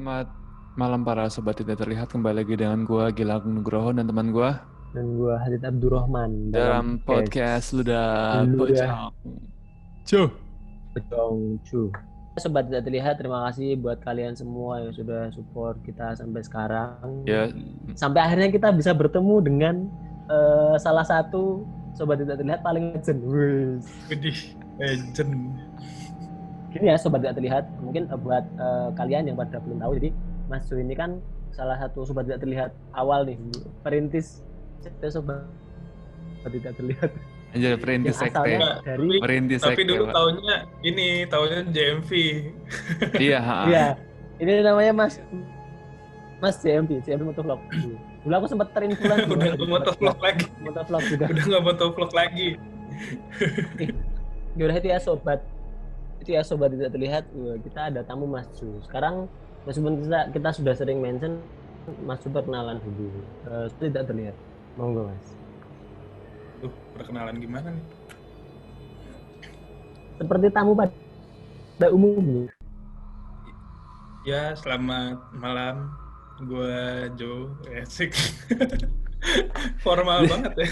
Selamat malam para sobat tidak terlihat, kembali lagi dengan gua Gilang Nugroho dan teman gua Dan gue Hadid Abdurrahman dalam podcast Ludah Ludah Pocong. Cuh. Cu. Sobat tidak terlihat, terima kasih buat kalian semua yang sudah support kita sampai sekarang. Ya, Sampai akhirnya kita bisa bertemu dengan salah satu sobat tidak terlihat paling legend. Widih, legend. Gini ya sobat tidak terlihat, mungkin buat kalian yang pada belum tahu, jadi Mas Ju ini kan salah satu sobat tidak terlihat awal nih, perintis sobat tidak terlihat. anjir perintis Yang sekte. asalnya dari Perintis Tapi sekte, dulu Pak. tahunnya JMV. Iya, ha. Iya, ini namanya Mas JMP Motovlog. Dulu aku sempat terinfluence Udah nggak motovlog lagi. Motovlog juga. Udah nggak motovlog lagi. Yaudah itu ya sobat tidak terlihat. Kita ada tamu Mas Ju. Sekarang meskipun kita sudah sering mention, Mas Ju perkenalan dulu. Tidak terlihat. Monggo Mas. Tuh, perkenalan gimana nih? Seperti tamu pada umumnya. Ya, selamat malam. Gua Jo, asik. Formal banget ya.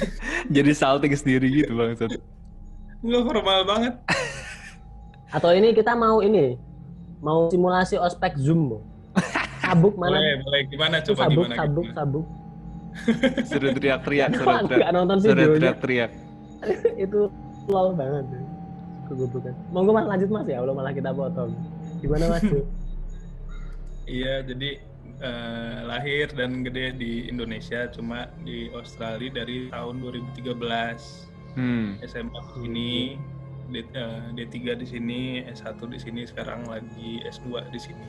Jadi salting sendiri gitu bangsat. Nggak formal banget. Atau ini kita mau simulasi ospek Zoom. Sabuk mana? Boleh. Gimana? Coba gimana? Sabuk. Sudah teriak-teriak, Nggak nonton sudah videonya. teriak-teriak. Itu lol banget. Kegodokan. Monggo Mas, lanjut Mas ya, Allah malah kita potong. Gimana Mas? Iya, jadi lahir dan gede di Indonesia, cuma di Australia dari tahun 2013. SMA di sini, D3 di sini, S1 di sini, sekarang lagi S2 di sini.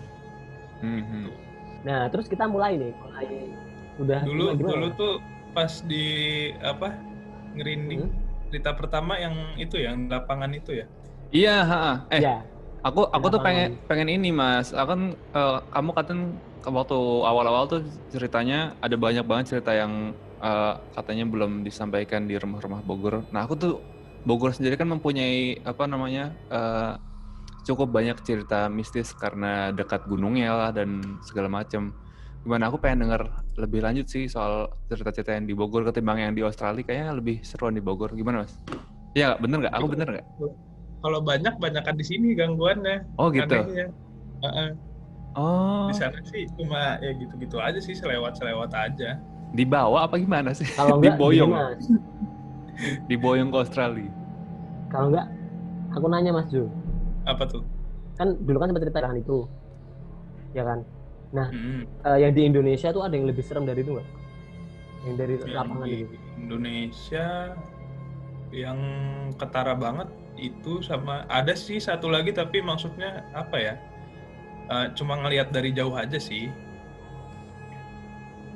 Nah, terus kita mulai udah Dulu tuh pas di ngerinding cerita pertama yang itu yang lapangan itu ya. Iya, ha. Ya. Aku tuh pengen ini Mas. Kamu katanya waktu awal-awal tuh ceritanya ada banyak banget cerita yang katanya belum disampaikan di rumah-rumah Bogor. Nah aku tuh Bogor sendiri kan mempunyai cukup banyak cerita mistis karena dekat gunungnya lah dan segala macam. Gimana, aku pengen denger lebih lanjut sih soal cerita-cerita yang di Bogor ketimbang yang di Australia. Kayaknya lebih seruan di Bogor. Gimana Mas? Iya bener nggak? Aku bener nggak? Kalau banyakan di sini gangguannya. Oh gitu. Anehnya. Oh. Di sana sih cuma ya gitu-gitu aja sih, selewat aja. Dibawa apa gimana sih? Kalau enggak diboyong. Mas. Diboyong ke Australia. Kalau enggak, aku nanya Mas Ju. Apa tuh? Kan dulu kan sempat ceritakan itu, ya kan? Nah, yang di Indonesia tuh ada yang lebih serem dari itu nggak? Yang dari lapangan di itu? Indonesia yang ketara banget itu sama ada sih satu lagi, tapi maksudnya apa ya? Cuma ngelihat dari jauh aja sih.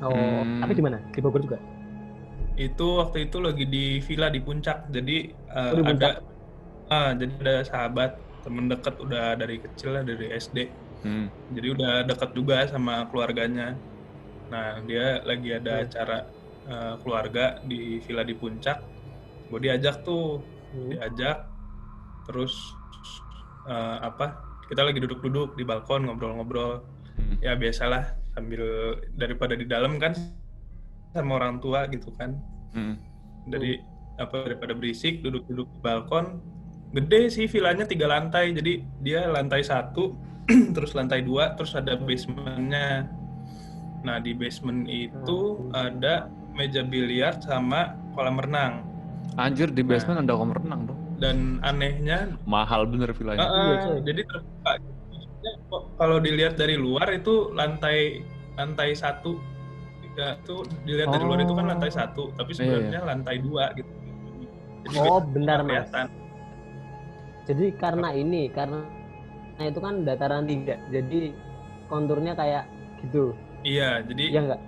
Oh, tapi di mana? Di Bogor juga? Itu waktu itu lagi di villa di Puncak. Jadi jadi ada sahabat temen deket udah dari kecil lah, dari SD. Jadi udah deket juga sama keluarganya. Nah dia lagi ada acara keluarga di villa di Puncak. Gue diajak tuh, terus kita lagi duduk-duduk di balkon ngobrol-ngobrol. Ya biasalah, sambil daripada di dalam kan sama orang tua gitu kan. Daripada berisik, duduk-duduk di balkon. Gede sih villanya, 3 lantai, jadi dia lantai 1 terus lantai 2, terus ada basementnya. Nah di basement itu ada meja biliar sama kolam renang. Anjir, di basement ada kolam renang dong. Dan anehnya mahal bener villanya. Jadi terbuka. Kalau dilihat dari luar itu lantai 1 ya, itu dilihat dari luar itu kan lantai 1, tapi sebenarnya lantai 2 gitu. Jadi benar Mas. Jadi karena itu kan dataran 3, jadi konturnya kayak gitu. Iya, jadi iya enggak?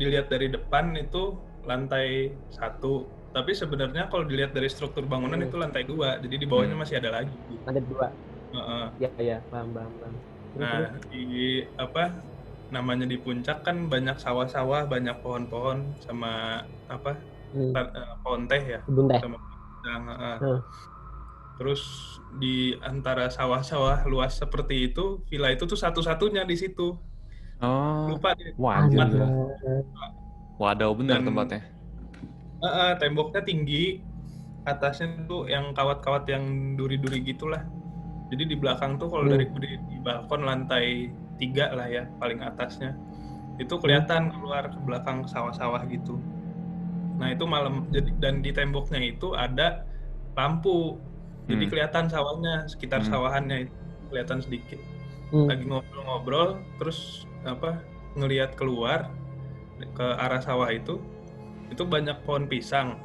Dilihat dari depan itu lantai 1, tapi sebenarnya kalau dilihat dari struktur bangunan itu lantai 2, jadi di bawahnya masih ada lagi. Lantai 2. Iya, paham. Nah, namanya di Puncak kan banyak sawah-sawah, banyak pohon-pohon sama pohon teh ya, kebun teh. sama Terus di antara sawah-sawah luas seperti itu, villa itu tuh satu-satunya di situ. Oh, Lupa deh. wah anjir Tempat. gila. Wadaw bener Dan tempatnya. temboknya tinggi, atasnya tuh yang kawat-kawat yang duri-duri gitulah. Jadi di belakang tuh kalau dari di balkon lantai 3 lah ya, paling atasnya. Itu kelihatan keluar ke belakang sawah-sawah gitu. Nah itu malam, dan di temboknya itu ada lampu, jadi kelihatan sawahnya, sekitar sawahannya itu kelihatan sedikit. Lagi ngobrol-ngobrol, terus ngelihat keluar ke arah sawah itu banyak pohon pisang.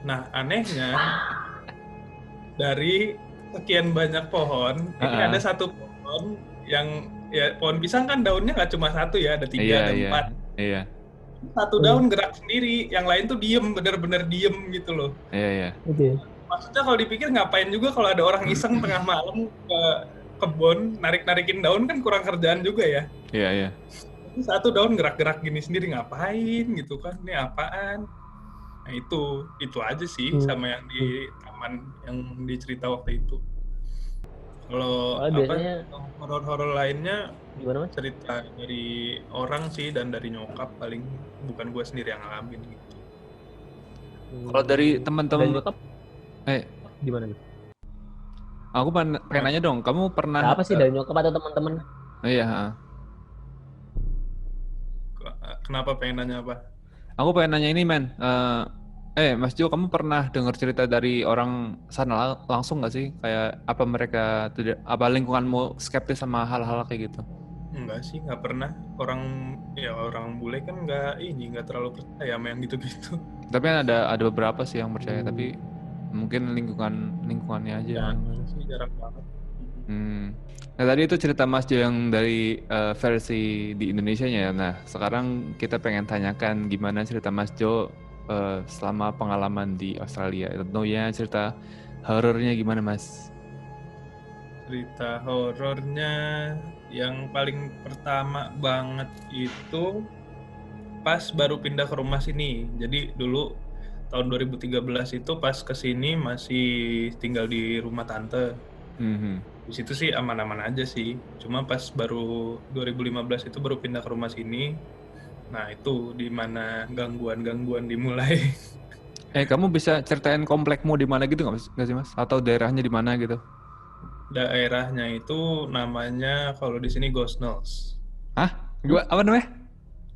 Nah anehnya dari sekian banyak pohon, ini ada satu pohon yang ya pohon pisang kan daunnya nggak cuma satu ya, ada 3, ada 4. Iya. Satu daun gerak sendiri, yang lain tuh diem, bener-bener diem gitu loh. Iya. Maksudnya kalau dipikir ngapain juga kalau ada orang iseng tengah malam ke kebun narik-narikin daun, kan kurang kerjaan juga ya. Iya. Satu daun gerak-gerak gini sendiri, ngapain gitu kan, ini apaan. Nah itu aja sih sama yang di taman yang dicerita waktu itu. Kalau biasanya horor-horor lainnya gimana, Mas? cerita dari orang sih dan dari nyokap, paling bukan gue sendiri yang ngalamin gitu. Kalau dari teman-teman nyokap gimana nih? Aku pengen nanya dong, kamu pernah apa sih dari nyokap atau teman-teman? Iya. Kenapa pengen nanya apa? Aku pengen nanya ini, men. Mas Jo, kamu pernah dengar cerita dari orang sana langsung nggak sih? Kayak apa mereka apa lingkunganmu skeptis sama hal-hal kayak gitu? Enggak sih, nggak pernah. Orang bule kan nggak terlalu percaya sama yang gitu-gitu. Tapi kan ada beberapa sih yang percaya, tapi mungkin lingkungannya aja. Jarang banget. Nah tadi itu cerita Mas Jo yang dari versi di Indonesianya ya. Nah sekarang kita pengen tanyakan gimana cerita Mas Jo selama pengalaman di Australia. Tentunya cerita horornya gimana, Mas? Cerita horornya yang paling pertama banget itu pas baru pindah ke rumah sini. Jadi dulu tahun 2013 itu pas kesini masih tinggal di rumah tante. Di situ sih aman-aman aja sih. Cuma pas baru 2015 itu baru pindah ke rumah sini. Nah itu di mana gangguan-gangguan dimulai. Kamu bisa ceritain komplekmu di mana gitu nggak sih, Mas? Atau daerahnya di mana gitu? Daerahnya itu namanya kalau di sini Ghost Knolls. Hah? Apa namanya?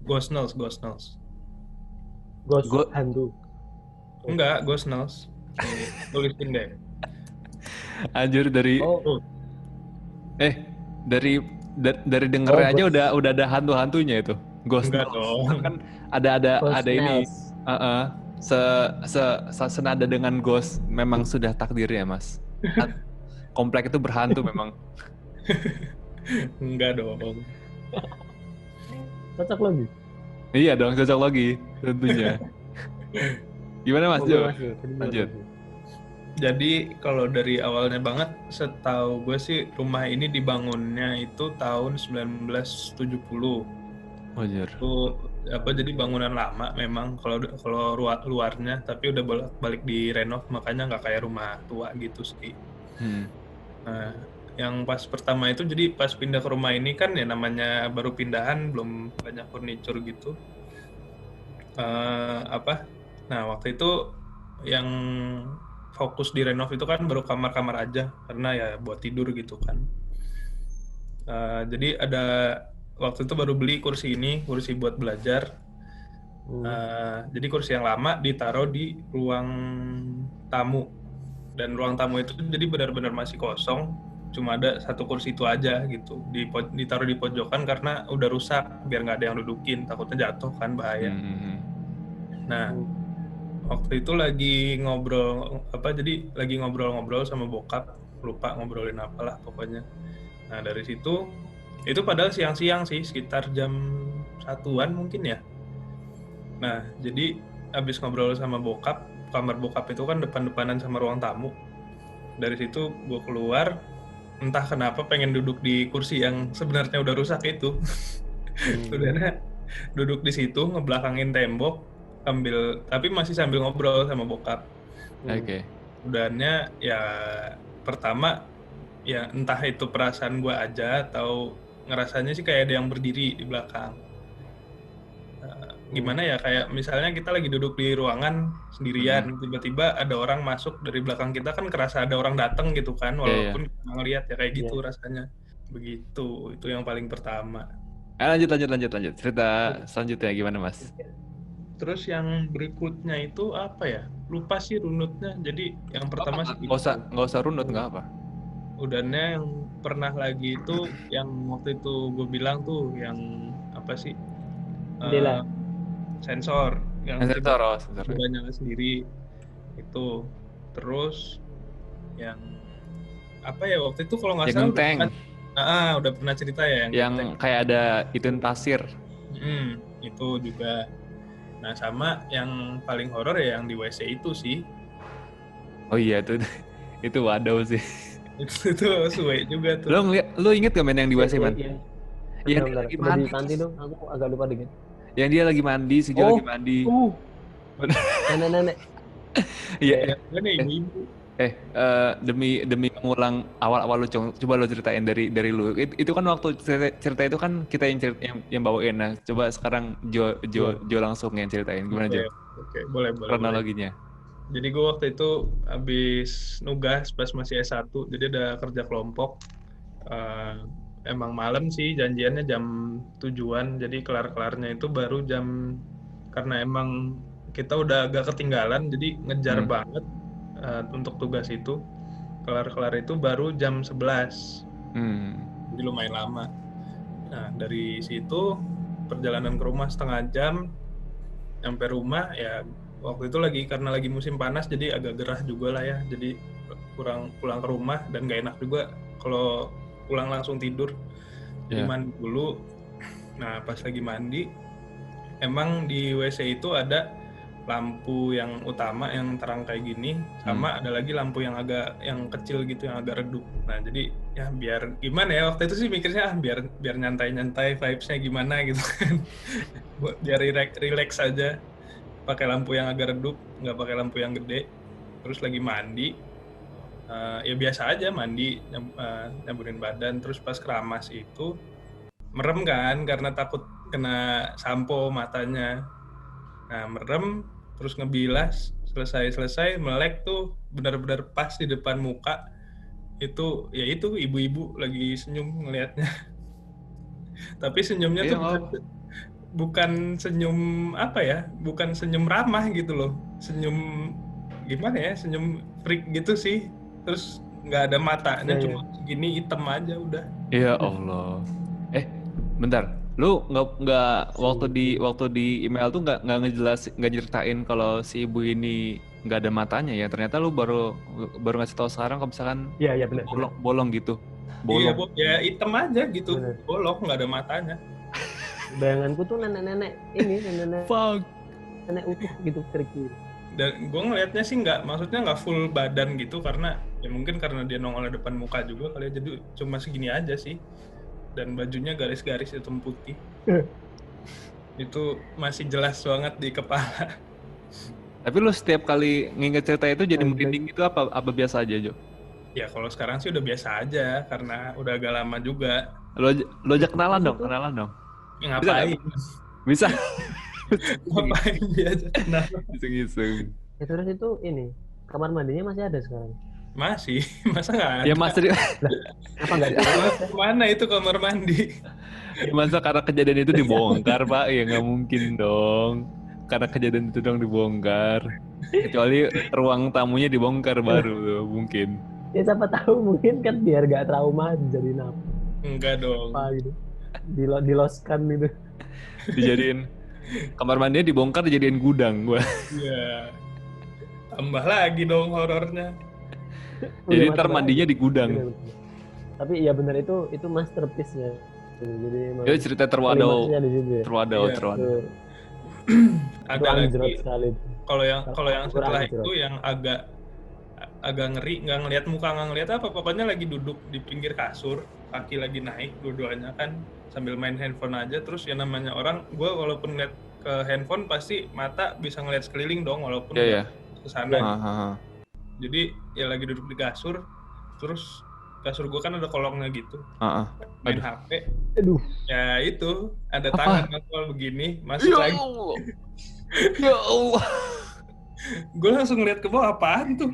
Ghost Knolls. Ghost hantu. Enggak, Ghost Knolls. Tulisin deh. Anjir dari dari dengernya aja udah ada hantu-hantunya itu. Ghost Knolls. Kan ada ini. Senada dengan ghost memang sudah takdirnya, Mas. Komplek itu berhantu memang. Enggak dong. Cocok lagi. Iya dong, cocok lagi tentunya. Gimana Mas Jo? Lanjut. Jadi kalau dari awalnya banget, setahu gue sih rumah ini dibangunnya itu tahun 1970. Wajar. Itu jadi bangunan lama memang kalau luarnya, tapi udah balik di renov, makanya nggak kayak rumah tua gitu sih. Nah, yang pas pertama itu jadi pas pindah ke rumah ini kan ya namanya baru pindahan, belum banyak furniture gitu. Nah waktu itu yang fokus di renov itu kan baru kamar-kamar aja karena ya buat tidur gitu kan. Jadi ada waktu itu baru beli kursi buat belajar. Jadi kursi yang lama ditaruh di ruang tamu, dan ruang tamu itu jadi benar-benar masih kosong, cuma ada satu kursi itu aja gitu, ditaruh di pojokan karena udah rusak, biar nggak ada yang dudukin, takutnya jatuh kan, bahaya. Nah waktu itu lagi ngobrol sama bokap, lupa ngobrolin apalah pokoknya. Nah dari situ, itu padahal siang-siang sih, sekitar jam 1-an mungkin ya. Nah jadi abis ngobrol sama bokap, kamar bokap itu kan depan-depanan sama ruang tamu. Dari situ gue keluar, entah kenapa pengen duduk di kursi yang sebenarnya udah rusak itu. Sebenarnya duduk di situ, ngebelakangin tembok, tapi masih sambil ngobrol sama bokap. Oke. udahannya ya pertama ya entah itu perasaan gue aja atau ngerasanya sih kayak ada yang berdiri di belakang. Gimana ya, kayak misalnya kita lagi duduk di ruangan sendirian, tiba-tiba ada orang masuk dari belakang kita, kan kerasa ada orang datang gitu kan, walaupun kita nggak ngeliat ya, kayak gitu rasanya. Begitu, itu yang paling pertama. Lanjut. Cerita selanjutnya gimana, Mas? Terus yang berikutnya itu apa ya? Lupa sih runutnya. Jadi yang pertama sih nggak usah runut, nggak apa. Udahnya yang pernah lagi itu yang waktu itu gue bilang tuh yang apa sih? Sensor yang sensor. Udah nyala sendiri itu. Terus yang apa ya waktu itu kalau nggak salah udah pernah cerita ya yang kayak ada ituin pasir. Itu juga. Nah sama yang paling horor ya yang di WC itu sih. Oh iya itu waduh sih. itu suwe juga tuh. Lo inget gak main yang di WC, Man? Yang dia lagi mandi. Nanti dong, aku agak lupa dikit. Yang dia lagi mandi, si Jo lagi mandi. Nenek. Iya. Ibu-ibu. Demi mengulang awal-awal lu, coba lo ceritain dari lu. Itu kan waktu cerita itu kan kita yang bawain. Nah, coba sekarang Jo langsung yang ceritain. Gimana, Jo? Oke, boleh. Kronologinya. Jadi gue waktu itu habis nugas pas masih S1, jadi ada kerja kelompok. Emang malam sih, janjiannya jam 7-an, jadi kelar-kelarnya itu baru jam, karena emang kita udah agak ketinggalan, jadi ngejar banget untuk tugas itu. Kelar-kelar itu baru jam 11, jadi lumayan lama. Nah dari situ perjalanan ke rumah setengah jam, sampai rumah ya waktu itu karena lagi musim panas, jadi agak gerah juga lah ya, jadi pulang ke rumah dan gak enak juga kalau pulang langsung tidur. Jadi mandi dulu. Nah pas lagi mandi, emang di WC itu ada lampu yang utama yang terang kayak gini, sama ada lagi lampu yang kecil gitu yang agak redup. Nah jadi ya biar gimana ya, waktu itu sih mikirnya biar nyantai vibes-nya gimana gitu kan. Biar relax aja, pakai lampu yang agak redup, nggak pakai lampu yang gede. Terus lagi mandi, ya biasa aja mandi, nyaburin badan. Terus pas keramas itu merem kan, karena takut kena sampo matanya. Nah merem, terus ngebilas, selesai melek tuh benar-benar pas di depan muka. Itu ibu-ibu lagi senyum ngelihatnya. Tapi senyumnya tuh bukan senyum apa ya, bukan senyum ramah gitu loh, senyum gimana ya, senyum freak gitu sih. Terus nggak ada matanya, cuma segini hitam aja udah. Ya Allah. Bentar, lu nggak waktu di email tuh nggak nyeritain kalau si ibu ini nggak ada matanya ya? Ternyata lu baru ngasih tahu sekarang kalau misalkan benar. Bolong gitu. Bolong. Iya, hitam aja gitu, bolong, nggak ada matanya. Bayanganku tuh nenek utuh gitu, kerikil. Dan gue ngelihatnya sih maksudnya nggak full badan gitu, karena ya mungkin karena dia nongol di depan muka juga kali ya, jadi cuma segini aja sih. Dan bajunya garis-garis hitam putih. Itu masih jelas banget di kepala. Tapi lu setiap kali nginget cerita itu jadi merinding gitu apa biasa aja, Jo? Ya kalau sekarang sih udah biasa aja, karena udah agak lama juga. Lo aja kenalan dong. Ya, ngapain? Bisa. Ngapain dia aja kenalan? Iseng-iseng. Ya, terus itu kamar mandinya masih ada sekarang? Masih, masa nggak ada? Ya masih. Apa nggak ada? Mana itu kamar mandi? Ya, masa karena kejadian itu dibongkar, Pak? Ya nggak mungkin dong. Karena kejadian itu dong dibongkar. Kecuali ruang tamunya dibongkar baru mungkin. Ya siapa tahu mungkin kan biar nggak trauma jadi apa? Enggak dong. Apa gitu? Diloskan gitu. Dijadiin kamar mandinya dibongkar, dijadiin gudang gua. Iya. Tambah lagi dong horornya. Jadi ntar mandinya di gudang. Tapi iya benar, itu masterpiece ya. Jadi itu cerita terwadaw. Ada lagi. Kalau yang setelah itu yang agak ngeri, nggak ngelihat apa, pokoknya lagi duduk di pinggir kasur, kaki lagi naik dua-duanya kan, sambil main handphone aja. Terus yang namanya orang, gue walaupun ngeliat ke handphone pasti mata bisa ngeliat sekeliling dong, walaupun ke sana. Jadi ya lagi duduk di kasur, terus kasur gue kan ada kolongnya gitu. Main HP. Aduh. Ya itu ada Apa? tangan nongol begini masuk Ya lagi. Allah. Ya Allah. Gue langsung ngeliat ke bawah, apaan tuh?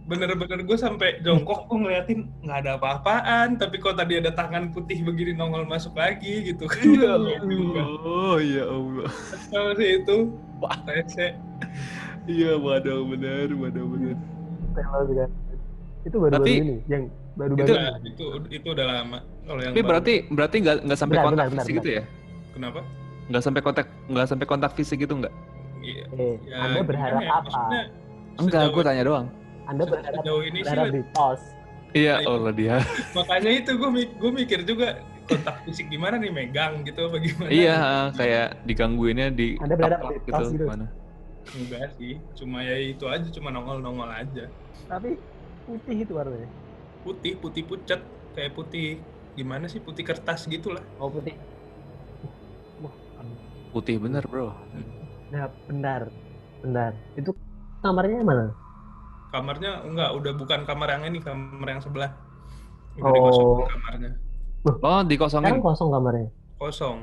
Bener-bener gue sampai jongkok, gue ngeliatin nggak ada apa-apaan, tapi kok tadi ada tangan putih begini nongol masuk lagi gitu kan. Ya Allah, ya Allah. Kesel sih itu. Rese. Iya, waduh bener. Itu baru-baru Tapi, ini, yang baru-baru Nah, itu udah lama. Kalau yang Tapi baru. berarti nggak sampai Benar, kontak benar, fisik benar. gitu ya? Kenapa? Nggak sampai kontak fisik gitu nggak? Iya. Anda berharap gimana ya? apa? Maksudnya, Enggak, gue tanya doang. Anda berharap sejauh ini sih di tos. Iya, Nah, Allah dia. makanya itu gue mikir juga kontak fisik gimana nih, megang gitu apa gimana? Iya, kayak digangguinnya di Anda berharap taplak di tos gitu? Mana? Enggak sih, cuma ya itu aja, cuma nongol aja. Tapi putih itu warnanya. Putih pucat, kayak putih gimana sih, putih kertas gitulah. Oh putih. Wah, Putih bener bro. nah benar. Itu kamarnya mana? Kamarnya enggak, udah bukan kamar yang ini, kamar yang sebelah. Udah Oh. dikosongin kamarnya. Oh, dikosongin. Sekarang kosong kamarnya. Kosong.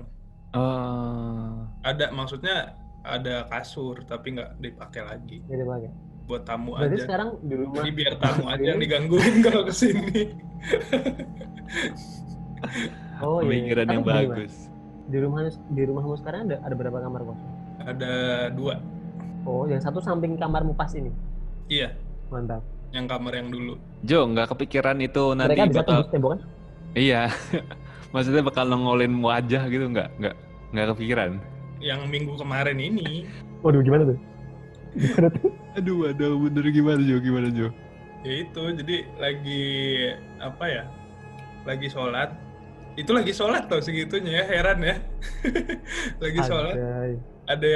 Ada, maksudnya ada kasur tapi nggak dipakai lagi. Jadi pakai. Buat tamu Berarti aja. sekarang di rumah. Jadi biar tamu aja yang digangguin kalau kesini. Oh iya. Pemikiran yang Tapi gini, bagus. Mas. Di rumahmu sekarang ada berapa kamar kosong? Ada 2. Oh, yang satu samping kamarmu pas ini. Iya, Mantap. yang kamar yang dulu. Jo, nggak kepikiran itu nanti Mereka bisa bakal. tembus tembok kan? Iya. Maksudnya bakal nongolin wajah gitu nggak kepikiran. Yang minggu kemarin ini. Waduh, gimana tuh? Aduh, bener gimana Jo? Ya itu, jadi lagi apa ya? Lagi sholat. Itu lagi sholat loh segitunya ya, heran ya. Lagi sholat. Ada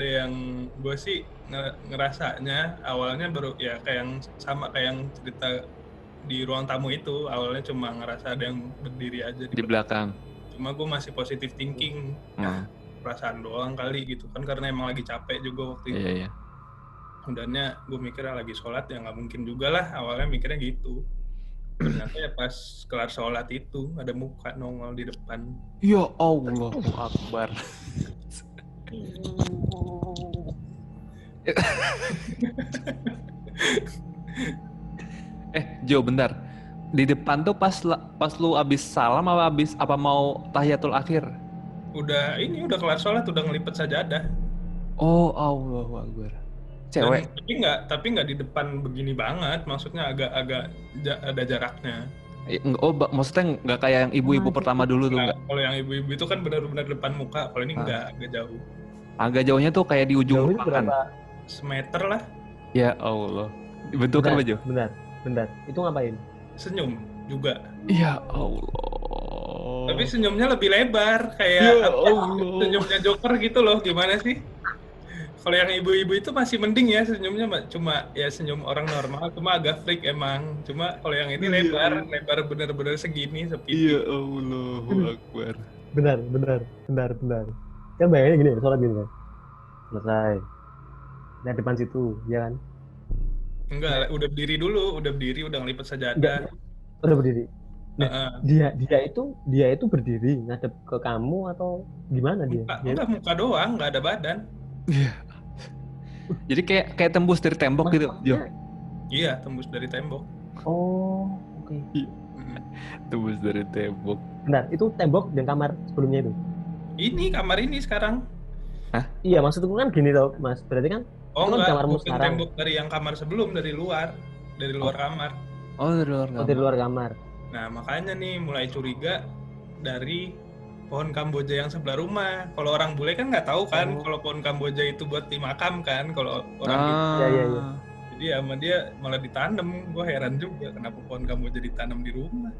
yang gue sih ngerasanya awalnya baru ya kayak yang cerita di ruang tamu itu, awalnya cuma ngerasa ada yang berdiri aja di belakang. Cuma gue masih positive thinking, perasaan doang kali gitu kan, karena emang lagi capek juga waktu itu. Iya. Udahnya gue mikirnya lagi sholat ya nggak mungkin juga lah, awalnya mikirnya gitu. Ternyata ya pas kelar sholat itu ada muka nongol di depan. Ya Allahu Akbar. Jo, bentar. Di depan tuh pas lu abis salam apa mau tahiyatul akhir? Udah kelar sholat, udah ngelipet sajadah. Oh, Allahu Akbar. Cewek. Tapi nggak di depan begini banget, maksudnya agak ada jaraknya. Oh, maksudnya nggak kayak yang ibu-ibu pertama dulu tuh nggak? Kalau yang ibu-ibu itu kan benar-benar depan muka, kalau ini nggak, agak jauh. Agak jauhnya tuh kayak di ujung ruangan. Semeter lah. Ya Allah. Dibentukkan baju. Benar. Itu ngapain? Senyum juga. Ya Allah. Tapi senyumnya lebih lebar, kayak ya Allah. Senyumnya Joker gitu loh, gimana sih? Kalau yang ibu-ibu itu masih mending ya senyumnya, cuma ya senyum orang normal, cuma agak freak emang. Cuma kalau yang ini lebar bener-bener segini, sepipi. Ya Allahu Akbar. Benar. Kan bayangnya gini, sholat gini kan. Selesai. Nah depan situ, ya kan? Enggak, udah berdiri dulu, udah ngelipet sajadah. Udah berdiri. Nah, dia itu berdiri ngadep ke kamu atau gimana dia? Enggak, muka doang, nggak ada badan. Iya. Jadi kayak tembus dari tembok gitu, Jo. Iya, tembus dari tembok. Oh, oke. Tembus dari tembok. Benar, itu tembok dan kamar sebelumnya itu. Ini kamar ini sekarang. Hah? Iya, maksudku kan gini tau, Mas. Berarti kan oh enggak, kamarmu bukan sekarang. Tembok dari yang kamar sebelum, dari luar kamar. Oh, dari luar kamar. Nah, makanya nih mulai curiga dari pohon Kamboja yang sebelah rumah. Kalau orang bule kan nggak tahu kan kalau pohon Kamboja itu buat dimakam kan, kalau orang Iya. Jadi sama dia malah ditanam. Gue heran juga kenapa pohon Kamboja ditanam di rumah.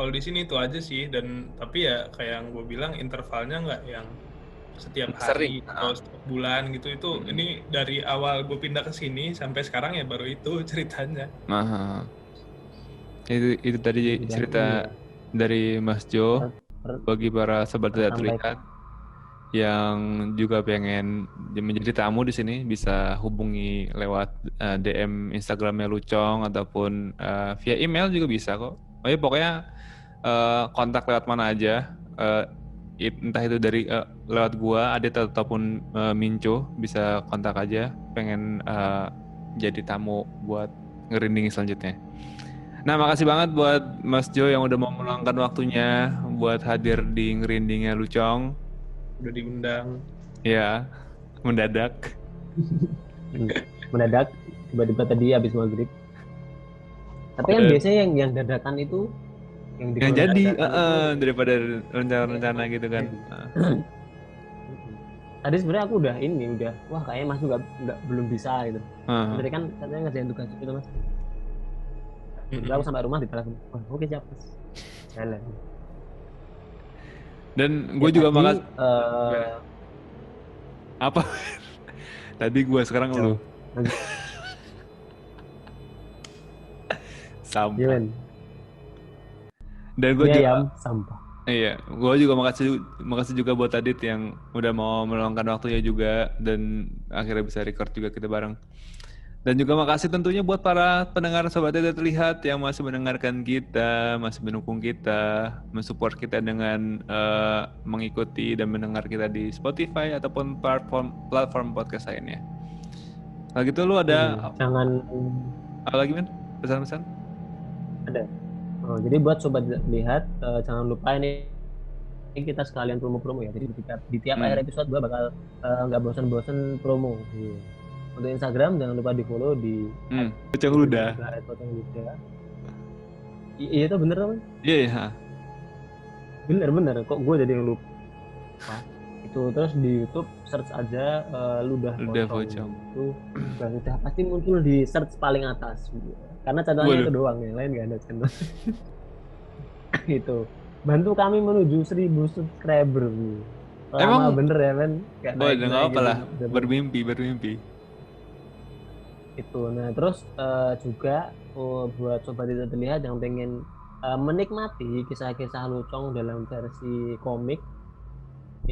Kalau di sini itu aja sih, dan tapi ya kayak yang gue bilang intervalnya nggak yang setiap hari atau setiap bulan gitu. Itu ini dari awal gue pindah ke sini sampai sekarang ya baru itu ceritanya. Itu tadi cerita dari Mas Jo. Bagi para sobat tidak terlihat, yang juga pengen menjadi tamu di sini bisa hubungi lewat DM Instagramnya Lucong ataupun via email juga bisa kok. Pokoknya kontak lewat mana aja, entah itu dari lewat gua, Adit ataupun Minco, bisa kontak aja. Pengen jadi tamu buat ngerinding selanjutnya. Nah, makasih banget buat Mas Jo yang udah mau meluangkan waktunya buat hadir di ngerindingnya Lucong. Udah diundang. Ya, mendadak. Mendadak, tiba-tiba tadi habis maghrib. Tapi kan biasanya yang dadakan itu yang jadi daripada rencana-rencana gitu kan. Tadi sebenarnya aku udah wah kayaknya Mas belum bisa gitu. Tadi kan katanya ngerjain tugas gitu Mas. Aku sampai rumah ditelepon. Oke siap Mas. Jalan. Dan gue juga makasih. Apa? Tadi gue, sekarang lu. Sampah. Dan gue juga sampah. Iya, gue juga makasih juga buat Adit yang udah mau meluangkan waktunya juga dan akhirnya bisa record juga kita bareng. Dan juga makasih tentunya buat para pendengar Sobat Tidak Terlihat yang masih mendengarkan kita, masih mendukung kita, mensupport kita dengan mengikuti dan mendengar kita di Spotify ataupun platform podcast lainnya. Kalau gitu lu ada jangan apa lagi men? Pesan-pesan? Ada. Jadi buat Sobat Tidak Terlihat, jangan lupa ini kita sekalian promo-promo ya. Jadi di tiap akhir episode gue bakal nggak bosan-bosan promo. Untuk Instagram jangan lupa di follow di @pocongluda. Iya itu bener kan? Iya. Bener kok gue jadi yang lupa. Itu terus di YouTube search aja Ludah Pocong. Itu udah pasti muncul di search paling atas. Karena contohnya itu doang, yang lain nggak ada channel. Itu bantu kami menuju 1000 subscriber. Emang bener ya men? Nggak apa lah, bermimpi. Itu. Nah terus juga buat Sobat Tidak Terlihat yang pengen menikmati kisah-kisah Lucong dalam versi komik,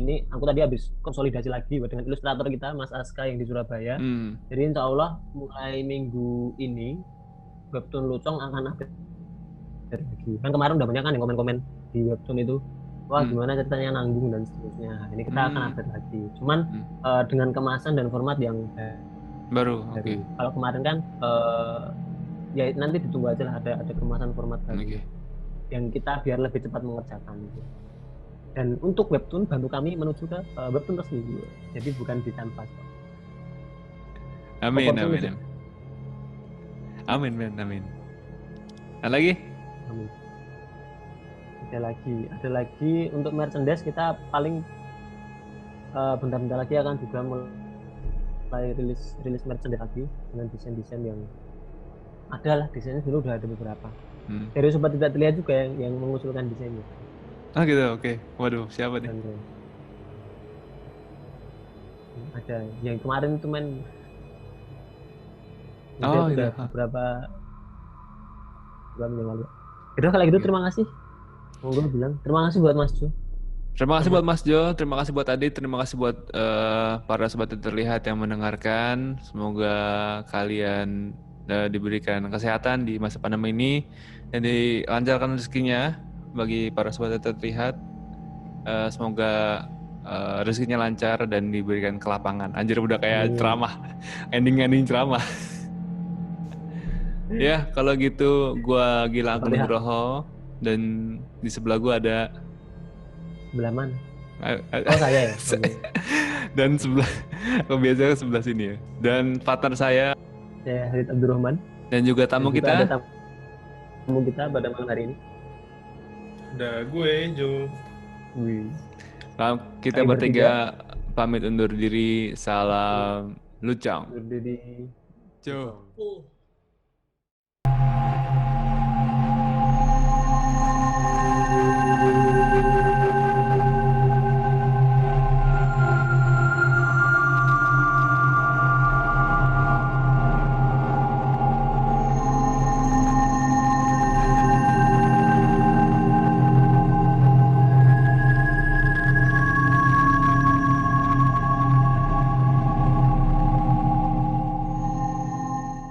ini aku tadi habis konsolidasi lagi dengan ilustrator kita Mas Aska yang di Surabaya. Jadi insya Allah mulai minggu ini webtoon Lucong akan update lagi. Kan kemarin udah banyak kan yang komen-komen di webtoon itu, wah gimana ceritanya nanggung dan seterusnya. Ini kita akan update lagi. Cuman dengan kemasan dan format yang baru. Oke. Kalau kemarin kan ya nanti ditunggu aja lah ada kemasan format baru. Yang kita biar lebih cepat mengerjakan. Dan untuk webtoon bantu kami menuju ke webtoon resmi. Jadi bukan di kanvas. Amin. Ada lagi? Amin. Ada lagi untuk merchandise kita paling bentar-bentar lagi akan juga mulai rilis merchandise lagi dengan desain-desain yang ada lah. Desainnya dulu udah ada beberapa. Dari Sobat Tidak Terlihat juga yang mengusulkan desainnya. Gitu, oke. Waduh, siapa nih? Ada yang kemarin itu men. Iya. Beberapa bulan yang lalu. Yaudah kalau gitu terima kasih. Gue bilang terima kasih buat Mas Jo. Terima kasih buat Mas Jo, terima kasih buat Adit, terima kasih buat para Sobat Tidak Terlihat yang mendengarkan. Semoga kalian diberikan kesehatan di masa pandemi ini dan dilancarkan rezekinya bagi para Sobat Tidak Terlihat. Semoga rezekinya lancar dan diberikan kelapangan. Anjir udah kayak ceramah, ending ceramah. Ya, kalau gitu gua Gilang Nugroho dan di sebelah gua ada sebelah mana? Saya ya. Dan sebelah biasanya sebelah sini ya. Dan partner saya Halid Abdurrahman dan juga tamu kita. Ada tamu kita pada malam hari ini. Ada gue Jo. Kita bertiga pamit undur diri. Salam Lucong. Undur diri. Jo.